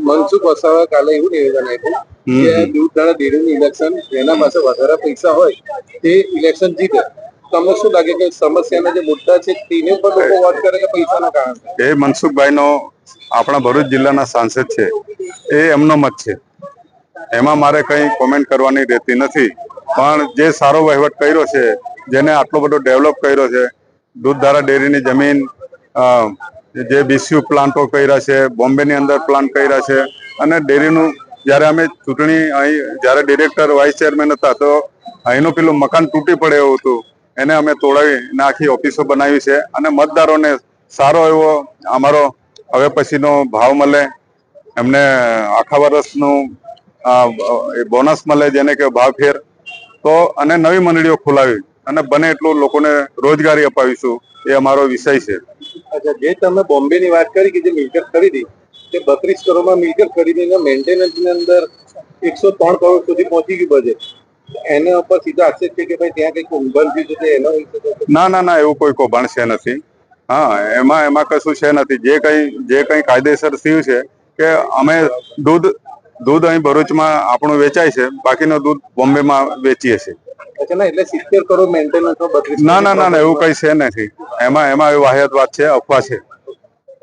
મનસુખ વસાવા કાલે એવું નિવેદન આપ્યું કે દૂધધારા ડેરીનું ઇલેક્શન જેના પાસે વધારે પૈસા હોય તે ઇલેક્શન જીતે. તમને શું લાગે કે સમસ્યાના જે મુદ્દા છે તેને પર લોકો વાત કરે કે પૈસાના કારણે? એ મનસુખભાઈનો આપણા ભરૂચ જિલ્લાના સાંસદ છે, એ એમનો મત છે. એમાં મારે કંઈ કોમેન્ટ કરવાની રહેતી નથી. પણ જે સારો વહીવટ કર્યો છે, જેને આટલો બધો ડેવલપ કર્યો છે, દૂધધારા ડેરીની જમીન, જે બીસીયુ પ્લાન્ટો કર્યા છે, બોમ્બેની અંદર પ્લાન્ટ કર્યા છે, અને ડેરીનું જ્યારે અમે ચૂંટણી અહીં જ્યારે ડિરેક્ટર વાઇસ ચેરમેન હતા તો અહીંનું પેલું મકાન તૂટી પડે એવું હતું, એને અમે તોડાવી આખી ઓફિસો બનાવી છે. અને મતદારોને સારો એવો અમારો હવે પછીનો ભાવ મળે, એમને આખા વર્ષનું બોનસ મળે, જેને કે ભાવ ફેર, તો અને નવી મંડળીઓ ખોલાવી અને બને એટલું લોકોને રોજગારી અપાવીશું, એ અમારો વિષય છે. અચ્છા, જે તમે બોમ્બે ની વાત કરી કે જે મિલકત ખરીદી તે 32 કરોડમાં મિલકત ખરીદીને મેન્ટેનન્સ ની અંદર 103 કરોડ સુધી પહોંચી ગયું બજેટ. એના ઉપર સીધો આક્ષેપ છે કે ભાઈ ત્યાં કઈક કૌભાંડ થયું છે, એનો ના એવું કોઈ કૌભાંડ છે નથી. હા, એમાં કશું છે નથી. જે કઈ કાયદેસર થયું છે કે અમે દૂધ અહીં ભરૂચમાં આપણું વેચાય છે, બાકીનું દૂધ બોમ્બેમાં વેચીએ છીએ. એટલે 70 કરોડ મેન્ટેનન્સ ના એવું કઈ છે નથી. એમાં વાહિયાત વાત છે, અફવા છે.